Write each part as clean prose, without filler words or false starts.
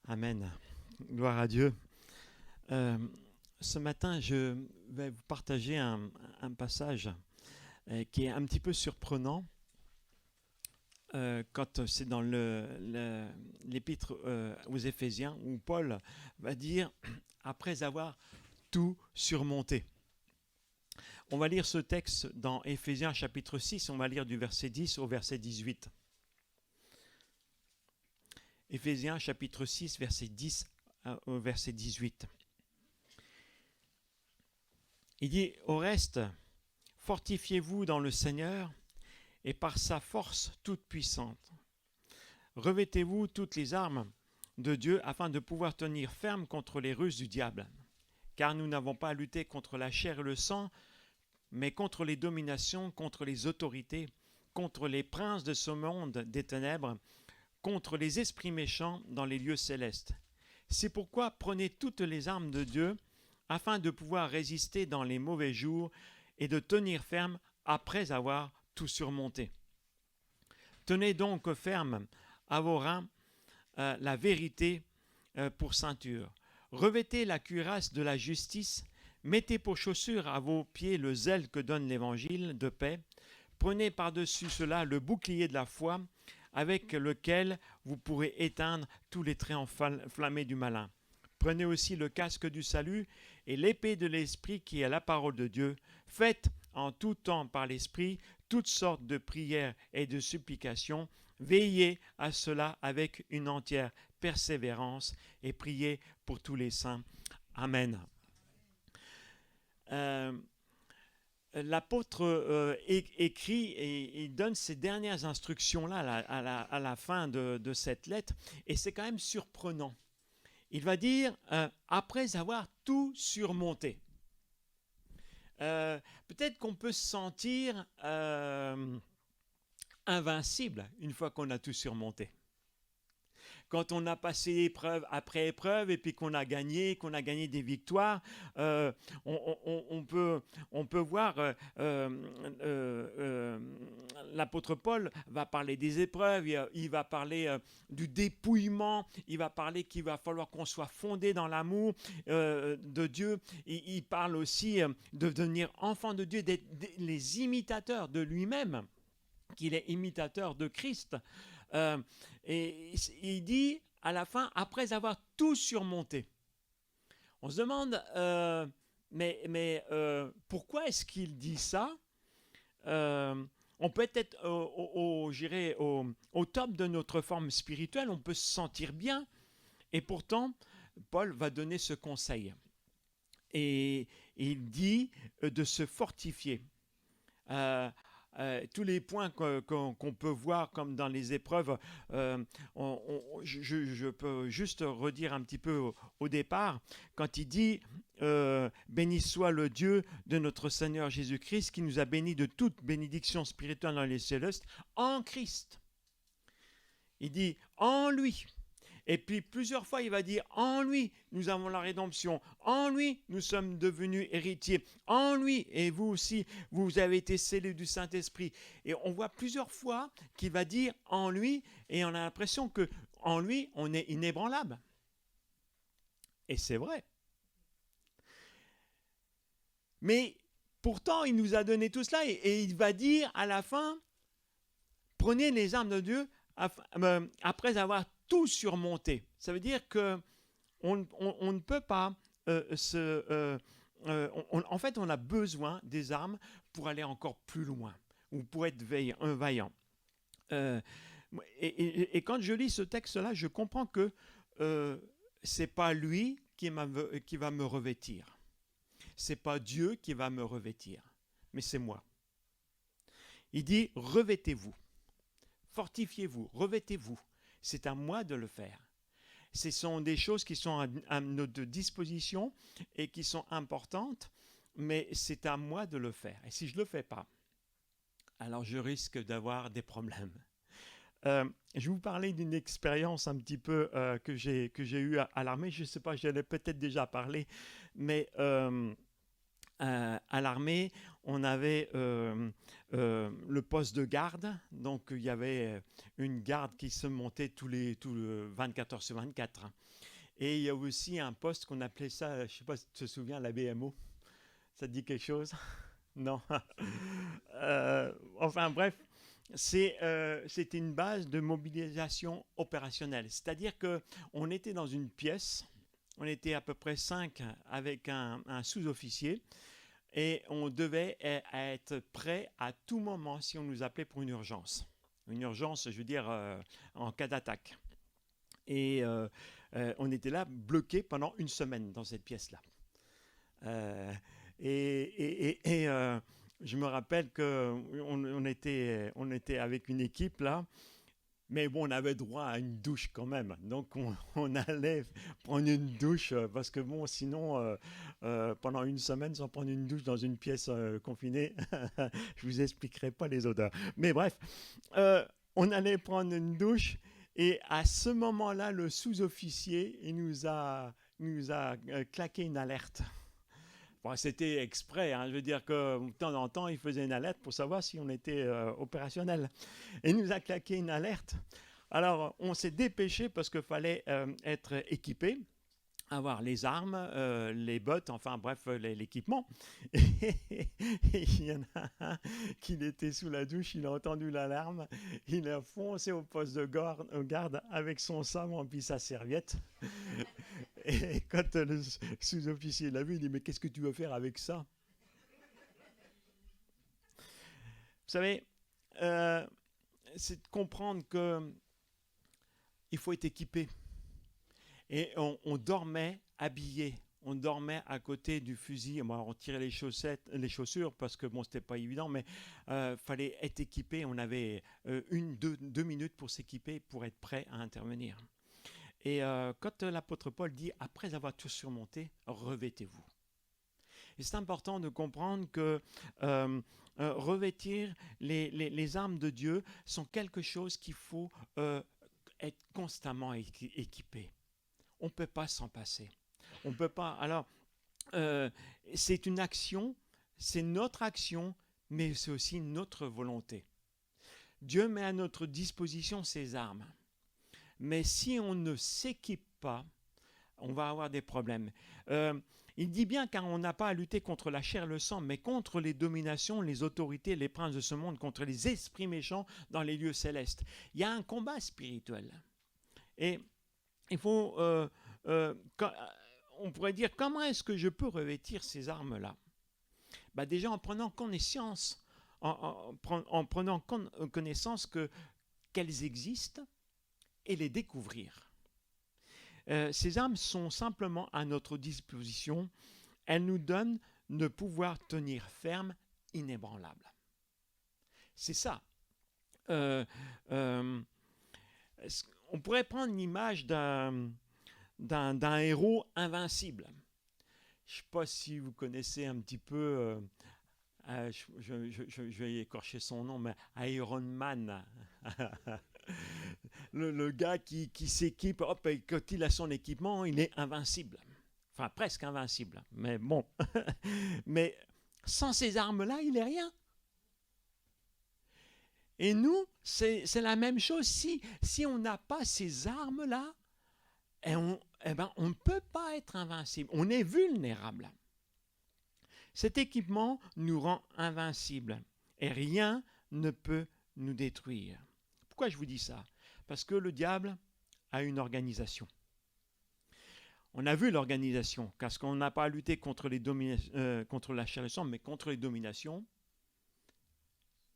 Amen. Gloire à Dieu. Euh, Ce matin, je vais vous partager un passage qui est un petit peu surprenant quand c'est dans l'épître aux Éphésiens où Paul va dire après avoir tout surmonté. On va lire ce texte dans Éphésiens chapitre 6, on va lire du verset 10 au verset 18. Éphésiens chapitre 6, verset 10 au verset 18. Il dit, au reste, fortifiez-vous dans le Seigneur et par sa force toute puissante. Revêtez-vous toutes les armes de Dieu afin de pouvoir tenir ferme contre les ruses du diable. Car nous n'avons pas à lutter contre la chair et le sang, mais contre les dominations, contre les autorités, contre les princes de ce monde des ténèbres, contre les esprits méchants dans les lieux célestes. C'est pourquoi prenez toutes les armes de Dieu afin de pouvoir résister dans les mauvais jours et de tenir ferme après avoir tout surmonté. Tenez donc ferme à vos reins la vérité pour ceinture. Revêtez la cuirasse de la justice, mettez pour chaussure à vos pieds le zèle que donne l'évangile de paix. Prenez par-dessus cela le bouclier de la foi, avec lequel vous pourrez éteindre tous les traits enflammés du malin. Prenez aussi le casque du salut et l'épée de l'esprit qui est la parole de Dieu. Faites en tout temps par l'esprit toutes sortes de prières et de supplications. Veillez à cela avec une entière persévérance et priez pour tous les saints. Amen. Euh, L'apôtre écrit et il donne ces dernières instructions-là à la fin de cette lettre et c'est quand même surprenant. Il va dire, après avoir tout surmonté. Peut-être qu'on peut se sentir invincible une fois qu'on a tout surmonté. Quand on a passé épreuve après épreuve et puis qu'on a gagné des victoires, on peut voir, l'apôtre Paul va parler des épreuves, il va parler du dépouillement, il va parler qu'il va falloir qu'on soit fondé dans l'amour de Dieu, il parle aussi de devenir enfant de Dieu, d'être les imitateurs de lui-même, qu'il est imitateur de Christ. Et il dit à la fin, après avoir tout surmonté, on se demande, pourquoi est-ce qu'il dit ça? On peut être au top de notre forme spirituelle, on peut se sentir bien, et pourtant, Paul va donner ce conseil. Et il dit de se fortifier. Tous les points qu'on peut voir comme dans les épreuves, je peux juste redire un petit peu au départ, quand il dit béni soit le Dieu de notre Seigneur Jésus-Christ qui nous a bénis de toute bénédiction spirituelle dans les célestes en Christ. Il dit en lui. Et puis plusieurs fois, il va dire en lui, nous avons la rédemption. En lui, nous sommes devenus héritiers. En lui, et vous aussi, vous avez été scellés du Saint-Esprit. Et on voit plusieurs fois qu'il va dire en lui, et on a l'impression que en lui, on est inébranlable. Et c'est vrai. Mais pourtant, il nous a donné tout cela, et il va dire à la fin, prenez les armes de Dieu après avoir tout surmonté. Ça veut dire que on ne peut pas en fait, on a besoin des armes pour aller encore plus loin ou pour être vaillant. Euh, et quand je lis ce texte-là, je comprends que c'est pas lui qui va me revêtir. C'est pas Dieu qui va me revêtir, mais c'est moi. Il dit revêtez-vous, fortifiez-vous, revêtez-vous. C'est à moi de le faire. Ce sont des choses qui sont à notre disposition et qui sont importantes, mais c'est à moi de le faire. Et si je ne le fais pas, alors je risque d'avoir des problèmes. Je vais vous parler d'une expérience un petit peu que j'ai eue à l'armée. Je ne sais pas, j'en ai peut-être déjà parlé, mais à l'armée, on avait le poste de garde. Donc, il y avait une garde qui se montait tous les 24 heures sur 24. Et il y a aussi un poste qu'on appelait ça, je ne sais pas si tu te souviens, la BMO. Ça te dit quelque chose? Non. Enfin bref, c'était une base de mobilisation opérationnelle. C'est-à-dire qu'on était dans une pièce, on était à peu près 5 avec un sous-officier, et on devait être prêt à tout moment si on nous appelait pour une urgence. Une urgence, je veux dire, en cas d'attaque. Et on était là bloqué pendant une semaine dans cette pièce-là. Euh, et je me rappelle qu'on était avec une équipe là, mais bon, on avait droit à une douche quand même. Donc on allait prendre une douche parce que bon, sinon, pendant une semaine sans prendre une douche dans une pièce confinée, je vous expliquerai pas les odeurs. Mais bref, on allait prendre une douche et à ce moment-là, le sous-officier, il nous a claqué une alerte. Bon, c'était exprès, hein. Je veux dire que de temps en temps, il faisait une alerte pour savoir si on était opérationnel. Et il nous a claqué une alerte. Alors, on s'est dépêché parce qu'il fallait être équipé, avoir les armes, les bottes, enfin bref, l'équipement. Et il y en a un qui était sous la douche, il a entendu l'alarme, il a foncé au poste de garde avec son savon puis sa serviette. Et quand le sous-officier l'a vu, il dit « Mais qu'est-ce que tu veux faire avec ça ?» Vous savez, c'est de comprendre qu'il faut être équipé. Et on dormait habillé. On dormait à côté du fusil. On tirait les chaussures parce que bon, c'était pas évident, mais fallait être équipé. On avait deux minutes pour s'équiper, pour être prêt à intervenir. Et quand l'apôtre Paul dit « Après avoir tout surmonté, revêtez-vous ». Et c'est important de comprendre que revêtir les armes de Dieu sont quelque chose qu'il faut être constamment équipé. On ne peut pas s'en passer. On peut pas. Alors, c'est une action, c'est notre action, mais c'est aussi notre volonté. Dieu met à notre disposition ses armes. Mais si on ne s'équipe pas, on va avoir des problèmes. Il dit bien car on n'a pas à lutter contre la chair et le sang, mais contre les dominations, les autorités, les princes de ce monde, contre les esprits méchants dans les lieux célestes. Il y a un combat spirituel. Et il faut, on pourrait dire, comment est-ce que je peux revêtir ces armes-là? Déjà en prenant connaissance, en prenant connaissance qu'elles existent et les découvrir. Ces armes sont simplement à notre disposition. Elles nous donnent de pouvoir tenir ferme, inébranlable. C'est ça. On pourrait prendre l'image d'un héros invincible. Je ne sais pas si vous connaissez un petit peu, je vais écorcher son nom, mais Iron Man. le gars qui s'équipe, hop, et quand il a son équipement, il est invincible. Enfin, presque invincible. Mais bon. Mais sans ces armes-là, il n'est rien. Et nous, c'est la même chose. Si on n'a pas ces armes-là, on ne peut pas être invincible. On est vulnérable. Cet équipement nous rend invincibles. Et rien ne peut nous détruire. Pourquoi je vous dis ça? Parce que le diable a une organisation. On a vu l'organisation, parce qu'on n'a pas à lutter contre la chair et le sang, mais contre les dominations.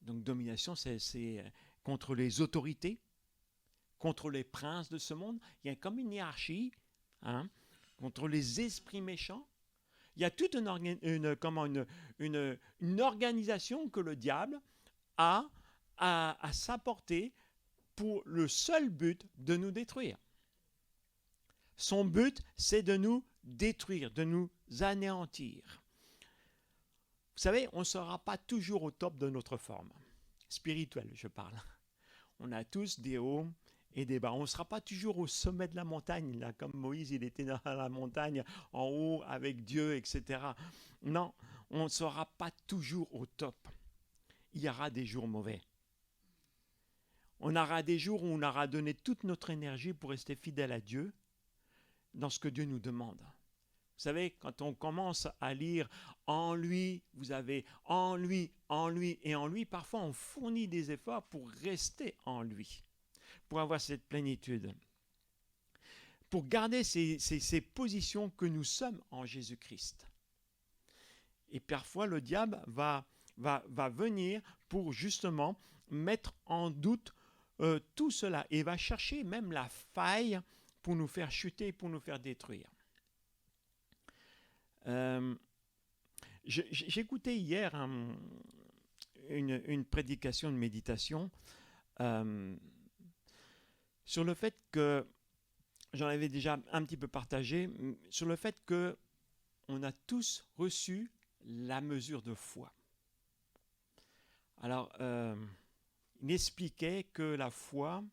Donc domination, c'est contre les autorités, contre les princes de ce monde. Il y a comme une hiérarchie, contre les esprits méchants. Il y a toute une organisation que le diable a à sa portée pour le seul but de nous détruire. Son but, c'est de nous détruire, de nous anéantir. Vous savez, on ne sera pas toujours au top de notre forme. Spirituelle, je parle. On a tous des hauts et des bas. On ne sera pas toujours au sommet de la montagne, là, comme Moïse, il était dans la montagne, en haut, avec Dieu, etc. Non, on ne sera pas toujours au top. Il y aura des jours mauvais. On aura des jours où on aura donné toute notre énergie pour rester fidèle à Dieu dans ce que Dieu nous demande. Vous savez, quand on commence à lire en lui, vous avez en lui et en lui, parfois on fournit des efforts pour rester en lui, pour avoir cette plénitude, pour garder ces positions que nous sommes en Jésus-Christ. Et parfois le diable va venir pour justement mettre en doute tout cela et va chercher même la faille pour nous faire chuter, pour nous faire détruire. J'écoutais hier une prédication de méditation sur le fait que, j'en avais déjà un petit peu partagé, sur le fait que on a tous reçu la mesure de foi. Alors, il expliquait que la foi,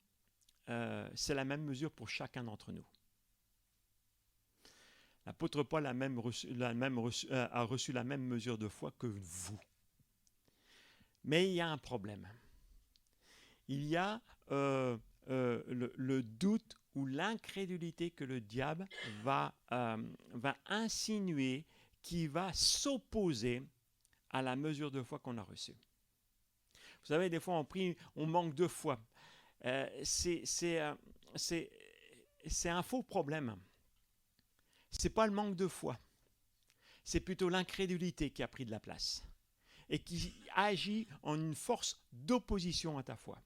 c'est la même mesure pour chacun d'entre nous. L'apôtre Paul a reçu la même mesure de foi que vous. Mais il y a un problème. Il y a le doute ou l'incrédulité que le diable va insinuer, qui va s'opposer à la mesure de foi qu'on a reçue. Vous savez, des fois on prie, on manque de foi. C'est un faux problème. C'est pas le manque de foi, c'est plutôt l'incrédulité qui a pris de la place et qui agit en une force d'opposition à ta foi.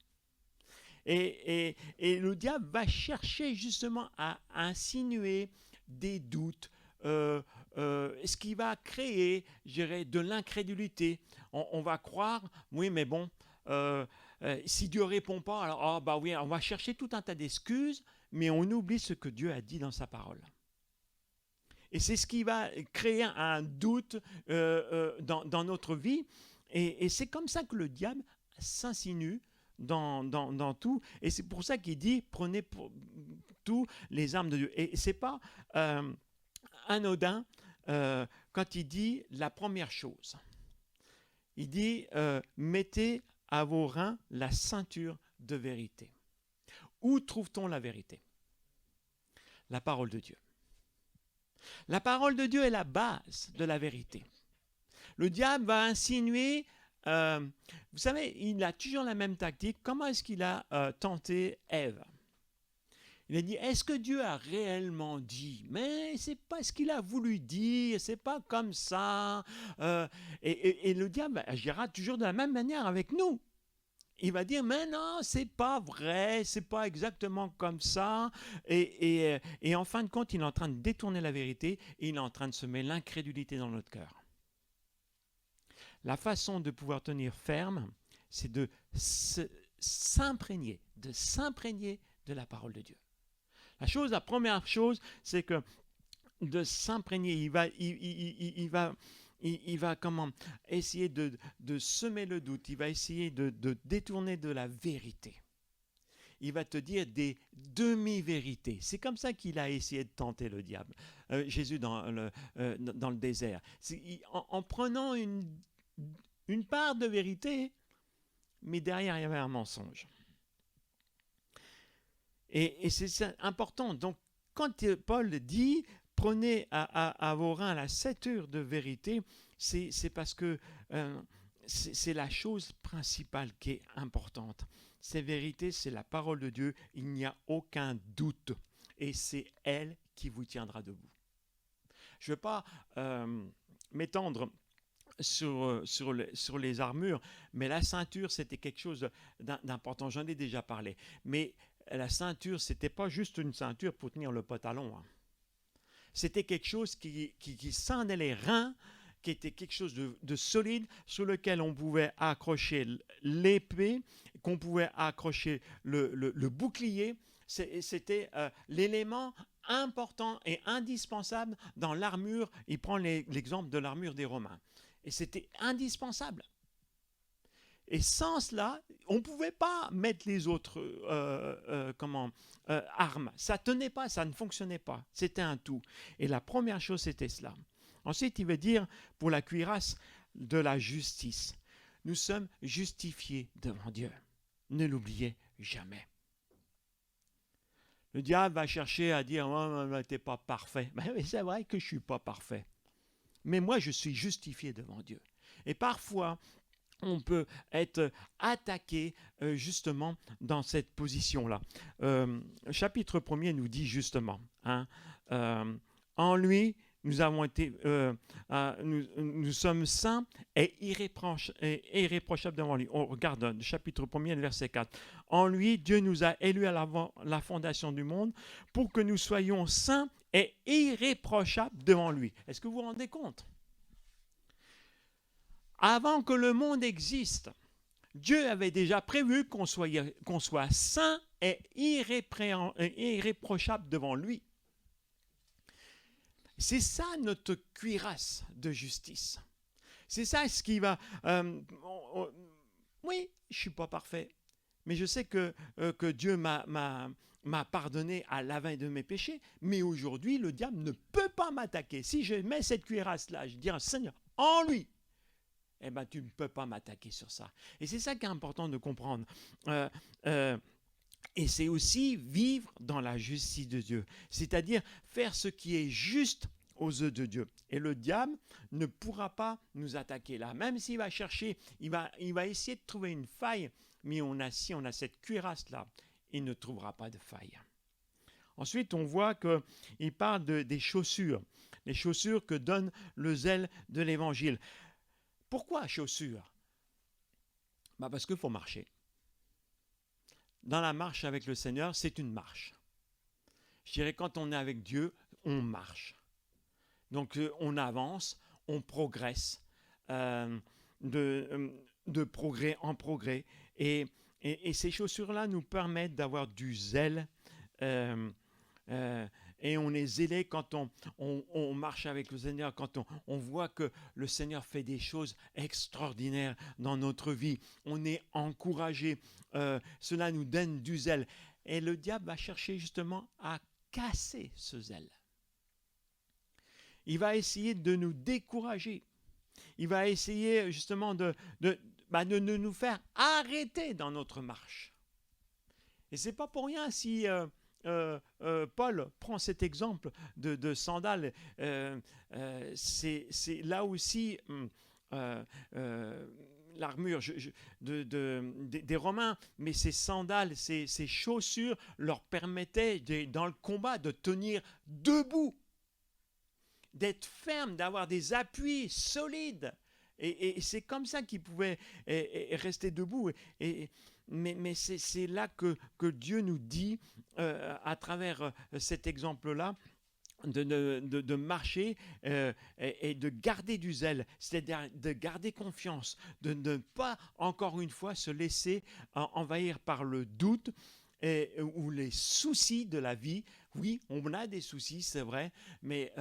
Et le diable va chercher justement à insinuer des doutes, ce qui va créer, je dirais, de l'incrédulité. On va croire, oui, mais bon, si Dieu répond pas, alors oui, on va chercher tout un tas d'excuses, mais on oublie ce que Dieu a dit dans sa parole. Et c'est ce qui va créer un doute dans notre vie. Et c'est comme ça que le diable s'insinue dans tout. Et c'est pour ça qu'il dit, prenez pour tous les armes de Dieu. Et ce n'est pas anodin quand il dit la première chose. Il dit, mettez à vos reins la ceinture de vérité. Où trouve-t-on la vérité? La parole de Dieu. La parole de Dieu est la base de la vérité. Le diable va insinuer, vous savez, il a toujours la même tactique. Comment est-ce qu'il a tenté Ève? Il a dit, est-ce que Dieu a réellement dit? Mais c'est pas ce qu'il a voulu dire, c'est pas comme ça. Et le diable agira toujours de la même manière avec nous. Il va dire, mais non, c'est pas vrai, c'est pas exactement comme ça. Et en fin de compte, il est en train de détourner la vérité et il est en train de semer l'incrédulité dans notre cœur. La façon de pouvoir tenir ferme, c'est de s'imprégner de la parole de Dieu. La première chose, c'est que de s'imprégner, il va comment essayer de semer le doute, il va essayer de détourner de la vérité. Il va te dire des demi-vérités. C'est comme ça qu'il a essayé de tenter le diable, Jésus dans le désert. En prenant une part de vérité, mais derrière il y avait un mensonge. Et c'est important. Donc, quand Paul dit prenez à vos reins la ceinture de vérité, c'est parce que c'est la chose principale qui est importante. Cette vérité, c'est la parole de Dieu, il n'y a aucun doute. Et c'est elle qui vous tiendra debout. Je ne vais pas m'étendre sur les armures, mais la ceinture, c'était quelque chose d'important. J'en ai déjà parlé. Mais la ceinture, ce n'était pas juste une ceinture pour tenir le pantalon. C'était quelque chose qui scindait les reins, qui était quelque chose de solide, sur lequel on pouvait accrocher l'épée, qu'on pouvait accrocher le bouclier. C'était l'élément important et indispensable dans l'armure. Il prend l'exemple de l'armure des Romains. Et c'était indispensable. Et sans cela, on ne pouvait pas mettre les autres armes. Ça ne tenait pas, ça ne fonctionnait pas. C'était un tout. Et la première chose, c'était cela. Ensuite, il veut dire pour la cuirasse de la justice. Nous sommes justifiés devant Dieu. Ne l'oubliez jamais. Le diable va chercher à dire oh, t'es pas parfait. Mais c'est vrai que je suis pas parfait. Mais moi, je suis justifié devant Dieu. Et parfois, on peut être attaqué justement dans cette position-là. Chapitre 1er nous dit justement, en lui, nous sommes saints et irréprochables devant lui. On regarde le chapitre 1er, verset 4. En lui, Dieu nous a élus à la fondation du monde pour que nous soyons saints et irréprochables devant lui. Est-ce que vous vous rendez compte? Avant que le monde existe, Dieu avait déjà prévu qu'on soit saint et irréprochable devant lui. C'est ça notre cuirasse de justice. C'est ça ce qui va... oui, je ne suis pas parfait, mais je sais que Dieu m'a pardonné à la veille de mes péchés, mais aujourd'hui, le diable ne peut pas m'attaquer. Si je mets cette cuirasse-là, je dis « Seigneur, en lui », eh bien, tu ne peux pas m'attaquer sur ça. Et c'est ça qui est important de comprendre. Et c'est aussi vivre dans la justice de Dieu, c'est-à-dire faire ce qui est juste aux yeux de Dieu. Et le diable ne pourra pas nous attaquer là. Même s'il va chercher, il va essayer de trouver une faille, mais si on a cette cuirasse-là, il ne trouvera pas de faille. Ensuite, on voit qu'il parle des chaussures, les chaussures que donne le zèle de l'Évangile. Pourquoi chaussures? Parce qu'il faut marcher. Dans la marche avec le Seigneur, c'est une marche. Je dirais quand on est avec Dieu, on marche. Donc on avance, on progresse, de progrès en progrès. Et ces chaussures-là nous permettent d'avoir du zèle. Et on est zélé quand on marche avec le Seigneur, quand on voit que le Seigneur fait des choses extraordinaires dans notre vie. On est encouragé. Cela nous donne du zèle. Et le diable va chercher justement à casser ce zèle. Il va essayer de nous décourager. Il va essayer justement de nous faire arrêter dans notre marche. Et ce n'est pas pour rien si... Paul prend cet exemple de sandales. C'est là aussi l'armure des Romains, mais ces sandales, ces chaussures leur permettaient dans le combat de tenir debout, d'être fermes, d'avoir des appuis solides. Et c'est comme ça qu'ils pouvaient rester debout. Mais c'est là que Dieu nous dit, à travers cet exemple-là, de marcher et de garder du zèle, c'est-à-dire de garder confiance, de ne pas, encore une fois, se laisser envahir par le doute ou les soucis de la vie. Oui, on a des soucis, c'est vrai, mais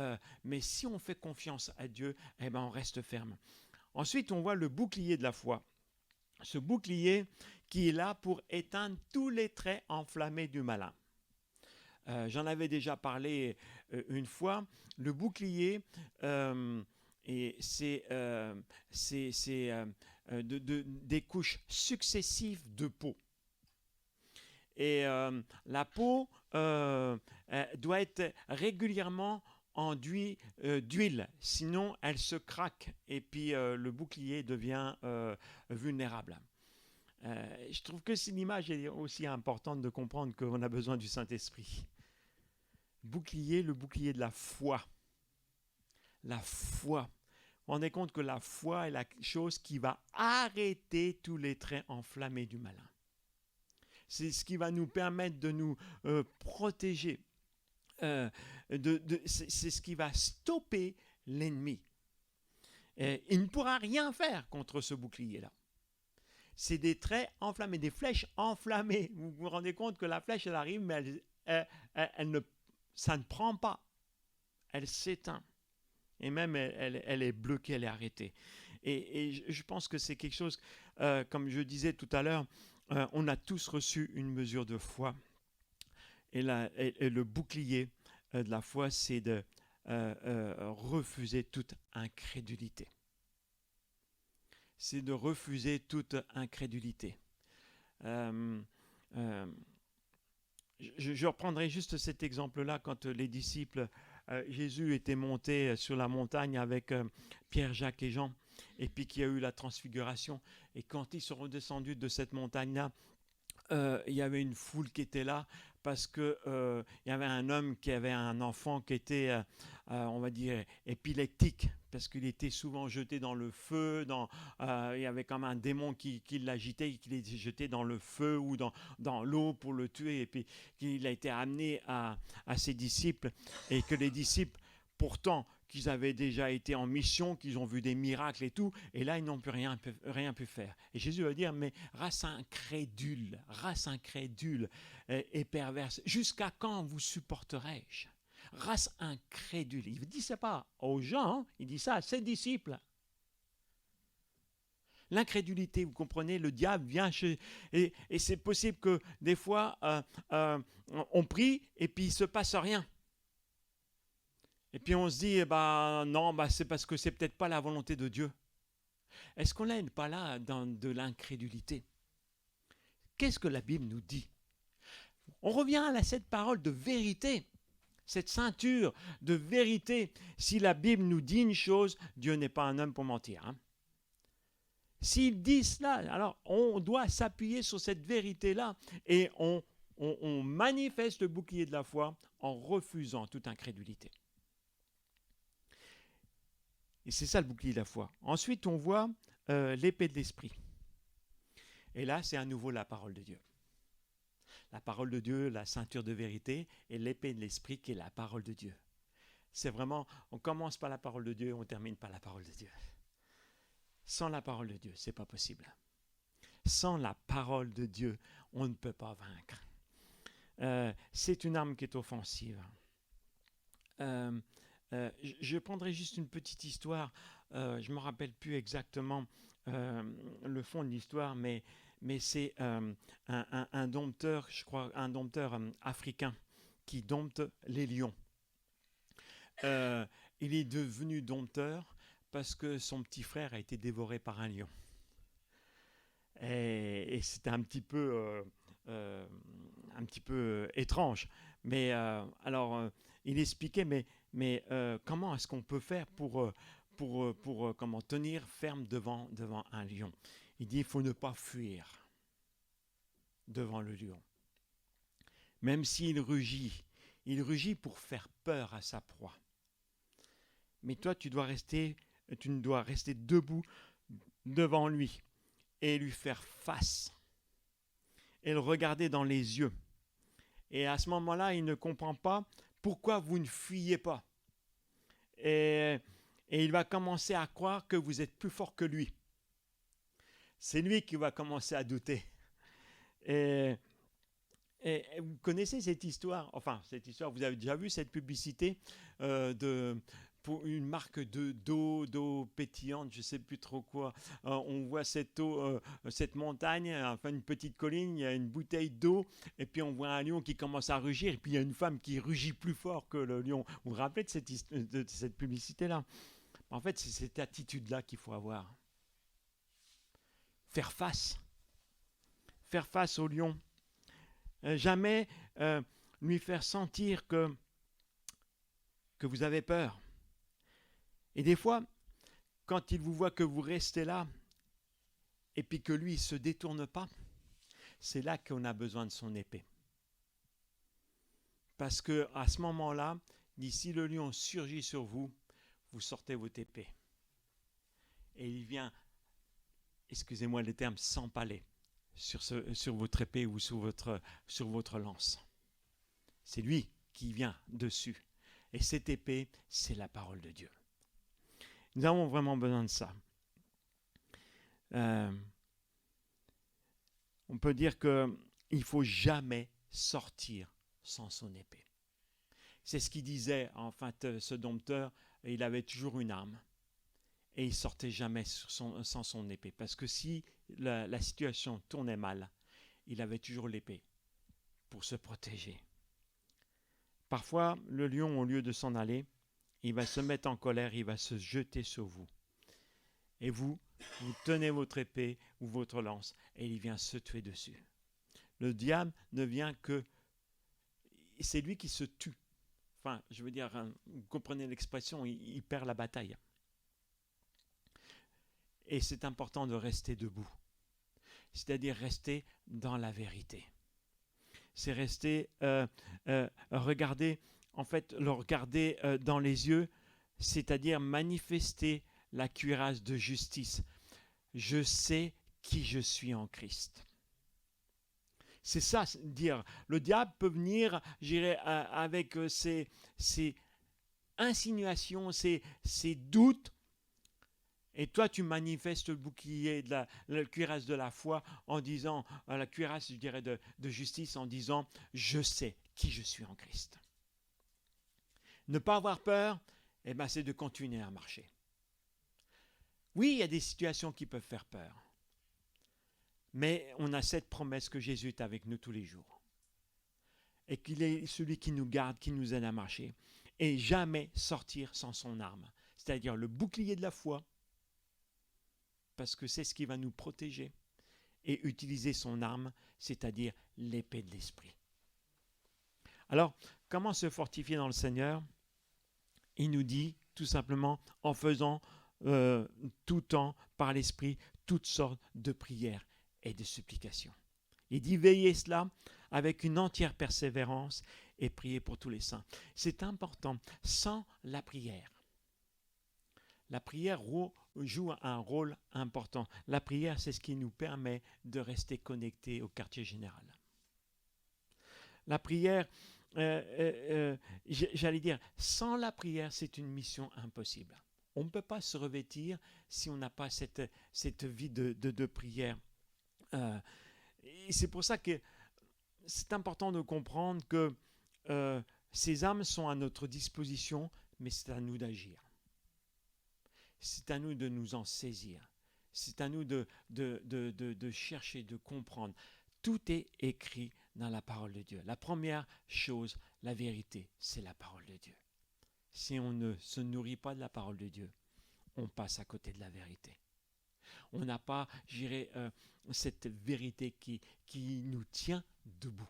si on fait confiance à Dieu, on reste ferme. Ensuite, on voit le bouclier de la foi. Ce bouclier qui est là pour éteindre tous les traits enflammés du malin. J'en avais déjà parlé une fois. Le bouclier, c'est des couches successives de peau. Et la peau doit être régulièrement enduit d'huile, sinon elle se craque et puis le bouclier devient vulnérable. Je trouve que l'image est aussi importante de comprendre qu'on a besoin du Saint-Esprit. Le bouclier de la foi. La foi. Vous vous rendez compte que la foi est la chose qui va arrêter tous les traits enflammés du malin. C'est ce qui va nous permettre de nous protéger. C'est ce qui va stopper l'ennemi. Il ne pourra rien faire contre ce bouclier-là. C'est des traits enflammés, des flèches enflammées. Vous vous rendez compte que la flèche, elle arrive, mais ça ne prend pas. Elle s'éteint. Et même, elle est bloquée, elle est arrêtée. Et je pense que c'est quelque chose, comme je disais tout à l'heure, on a tous reçu une mesure de foi. Et le bouclier de la foi, c'est refuser toute incrédulité. C'est de refuser toute incrédulité. Je reprendrai juste cet exemple-là quand les disciples, Jésus était monté sur la montagne avec Pierre, Jacques et Jean, et puis qu'il y a eu la transfiguration. Et quand ils sont redescendus de cette montagne-là, il y avait une foule qui était là parce que il y avait un homme qui avait un enfant qui était, on va dire, épileptique, parce qu'il était souvent jeté dans le feu, il y avait comme un démon qui l'agitait, qui l'était jeté dans le feu ou dans l'eau pour le tuer, et puis qu'il a été amené à ses disciples, et que les disciples, pourtant, qu'ils avaient déjà été en mission, qu'ils ont vu des miracles et tout, et là, ils n'ont plus rien pu faire. Et Jésus va dire, mais race incrédule et perverse, jusqu'à quand vous supporterai-je? Race incrédule. Il ne dit ça pas aux gens, hein, il dit ça à ses disciples. L'incrédulité, vous comprenez, le diable vient et c'est possible que des fois, on prie et puis il ne se passe rien. Et puis on se dit, non, c'est parce que c'est peut-être pas la volonté de Dieu. Est-ce qu'on n'est pas là dans de l'incrédulité? Qu'est-ce que la Bible nous dit? On revient à cette parole de vérité, cette ceinture de vérité. Si la Bible nous dit une chose, Dieu n'est pas un homme pour mentir. Hein. S'il dit cela, alors on doit s'appuyer sur cette vérité-là et on manifeste le bouclier de la foi en refusant toute incrédulité. Et c'est ça le bouclier de la foi. Ensuite, on voit l'épée de l'esprit. Et là, c'est à nouveau la parole de Dieu. La parole de Dieu, la ceinture de vérité, et l'épée de l'esprit qui est la parole de Dieu. C'est vraiment, on commence par la parole de Dieu, on termine par la parole de Dieu. Sans la parole de Dieu, c'est pas possible. Sans la parole de Dieu, on ne peut pas vaincre. C'est une arme qui est offensive. Je prendrai juste une petite histoire. Je ne me rappelle plus exactement le fond de l'histoire, mais c'est un dompteur, je crois, un dompteur africain qui dompte les lions. Il est devenu dompteur parce que son petit frère a été dévoré par un lion. Et c'était un petit peu étrange. Mais il expliquait, mais comment est-ce qu'on peut faire pour comment tenir ferme devant un lion? Il dit, il faut ne pas fuir devant le lion. Même s'il rugit pour faire peur à sa proie. Mais toi, tu ne dois rester debout devant lui et lui faire face et le regarder dans les yeux. Et à ce moment-là, il ne comprend pas pourquoi vous ne fuyez pas. Et il va commencer à croire que vous êtes plus fort que lui. C'est lui qui va commencer à douter. Et vous connaissez cette histoire, vous avez déjà vu cette publicité pour une marque d'eau pétillante, je ne sais plus trop quoi. On voit cette eau, cette montagne, enfin une petite colline, il y a une bouteille d'eau, et puis on voit un lion qui commence à rugir, et puis il y a une femme qui rugit plus fort que le lion. Vous vous rappelez de cette publicité-là? En fait, c'est cette attitude-là qu'il faut avoir. Faire face au lion. Jamais lui faire sentir que vous avez peur. Et des fois, quand il vous voit que vous restez là, et puis que lui ne se détourne pas, c'est là qu'on a besoin de son épée. Parce qu'à ce moment-là, si le lion surgit sur vous, vous sortez votre épée. Et il vient, excusez-moi le terme, s'empaler sur votre épée ou sur votre lance. C'est lui qui vient dessus. Et cette épée, c'est la parole de Dieu. Nous avons vraiment besoin de ça. On peut dire qu'il ne faut jamais sortir sans son épée. C'est ce qu'il disait, en fait, ce dompteur, il avait toujours une arme. Et il ne sortait jamais sans son épée. Parce que si la situation tournait mal, il avait toujours l'épée pour se protéger. Parfois, le lion, au lieu de s'en aller, il va se mettre en colère, il va se jeter sur vous. Et vous tenez votre épée ou votre lance et il vient se tuer dessus. Le diable ne vient que... C'est lui qui se tue. Enfin, je veux dire, vous comprenez l'expression, il perd la bataille. Et c'est important de rester debout. C'est-à-dire rester dans la vérité. C'est rester, regarder, en fait, le regarder dans les yeux, c'est-à-dire manifester la cuirasse de justice. Je sais qui je suis en Christ. C'est ça, dire. Le diable peut venir, j'irai avec ses insinuations, ses doutes, et toi tu manifestes le bouclier, la cuirasse de la foi en disant, la cuirasse, je dirais, de justice en disant, je sais qui je suis en Christ. Ne pas avoir peur, eh ben, c'est de continuer à marcher. Oui, il y a des situations qui peuvent faire peur. Mais on a cette promesse que Jésus est avec nous tous les jours. Et qu'il est celui qui nous garde, qui nous aide à marcher. Et jamais sortir sans son arme. C'est-à-dire le bouclier de la foi, parce que c'est ce qui va nous protéger. Et utiliser son arme, c'est-à-dire l'épée de l'esprit. Alors, comment se fortifier dans le Seigneur ? Il nous dit tout simplement en faisant tout temps par l'esprit toutes sortes de prières et de supplications. Il dit veillez cela avec une entière persévérance et priez pour tous les saints. C'est important. Sans la prière joue un rôle important. La prière, c'est ce qui nous permet de rester connectés au quartier général. La prière, j'allais dire, sans la prière, c'est une mission impossible. On ne peut pas se revêtir si on n'a pas cette vie de prière. Et c'est pour ça que c'est important de comprendre que ces armes sont à notre disposition, mais c'est à nous d'agir. C'est à nous de nous en saisir. C'est à nous de chercher, de comprendre. Tout est écrit dans la parole de Dieu. La première chose, la vérité, c'est la parole de Dieu. Si on ne se nourrit pas de la parole de Dieu, on passe à côté de la vérité. On n'a pas, cette vérité qui nous tient debout.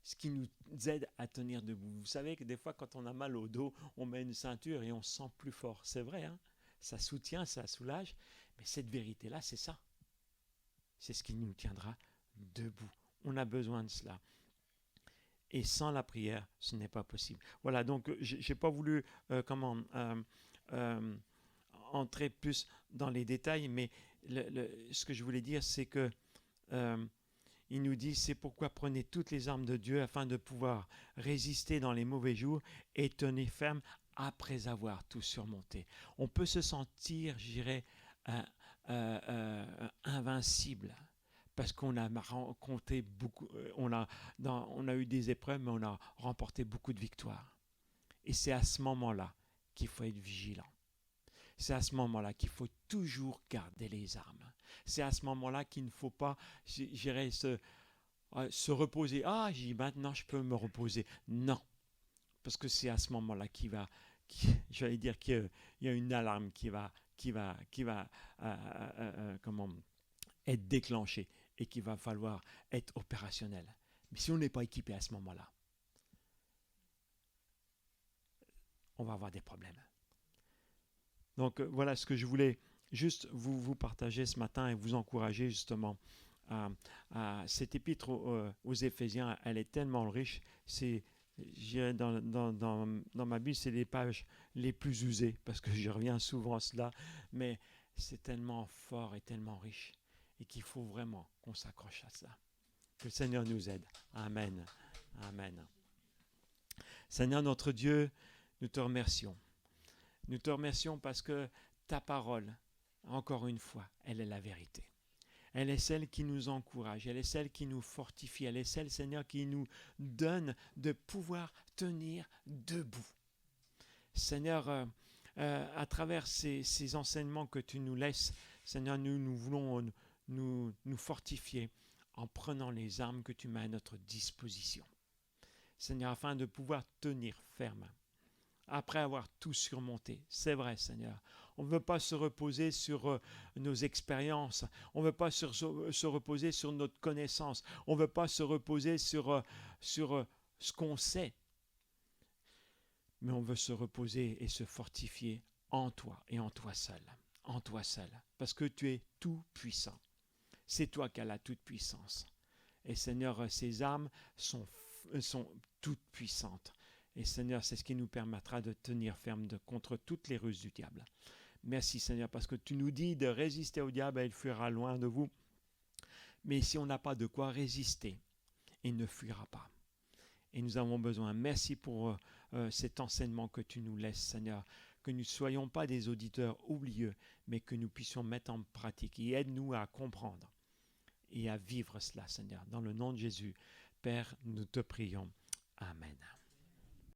Ce qui nous aide à tenir debout. Vous savez que des fois, quand on a mal au dos, on met une ceinture et on se sent plus fort. C'est vrai, hein? Ça soutient, ça soulage. Mais cette vérité-là, c'est ça. C'est ce qui nous tiendra debout. On a besoin de cela. Et sans la prière, ce n'est pas possible. Voilà, donc je n'ai pas voulu entrer plus dans les détails, mais ce que je voulais dire, c'est que il nous dit, c'est pourquoi prenez toutes les armes de Dieu afin de pouvoir résister dans les mauvais jours et tenir ferme après avoir tout surmonté. On peut se sentir, je dirais, invincible parce qu'on a rencontré beaucoup, on a eu des épreuves, mais on a remporté beaucoup de victoires. Et c'est à ce moment-là qu'il faut être vigilant. C'est à ce moment-là qu'il faut toujours garder les armes. C'est à ce moment-là qu'il ne faut pas, se reposer. Ah, maintenant je peux me reposer. Non, parce que c'est à ce moment-là qu'il y a une alarme qui va être déclenchée et qu'il va falloir être opérationnel. Mais si on n'est pas équipé à ce moment-là, on va avoir des problèmes. Donc voilà ce que je voulais juste vous partager ce matin et vous encourager justement à cette épître aux Éphésiens. Elle est tellement riche. C'est, dans ma Bible, c'est les pages les plus usées parce que je reviens souvent à cela. Mais c'est tellement fort et tellement riche et qu'il faut vraiment qu'on s'accroche à ça. Que le Seigneur nous aide. Amen. Amen. Seigneur notre Dieu, nous te remercions. Nous te remercions parce que ta parole, encore une fois, elle est la vérité. Elle est celle qui nous encourage, elle est celle qui nous fortifie, elle est celle, Seigneur, qui nous donne de pouvoir tenir debout. Seigneur, à travers ces enseignements que tu nous laisses, Seigneur, nous voulons nous fortifier en prenant les armes que tu mets à notre disposition. Seigneur, afin de pouvoir tenir ferme après avoir tout surmonté. C'est vrai, Seigneur. On ne veut pas se reposer sur nos expériences. On ne veut pas se reposer sur notre connaissance. On ne veut pas se reposer sur ce qu'on sait. Mais on veut se reposer et se fortifier en toi et en toi seul. En toi seul. Parce que tu es tout puissant. C'est toi qui as la toute puissance. Et Seigneur, ces âmes sont toutes puissantes. Et Seigneur, c'est ce qui nous permettra de tenir ferme contre toutes les ruses du diable. Merci Seigneur, parce que tu nous dis de résister au diable et il fuira loin de vous. Mais si on n'a pas de quoi résister, il ne fuira pas. Et nous avons besoin. Merci pour cet enseignement que tu nous laisses, Seigneur. Que nous ne soyons pas des auditeurs oublieux, mais que nous puissions mettre en pratique. Et aide-nous à comprendre et à vivre cela, Seigneur. Dans le nom de Jésus, Père, nous te prions. Amen.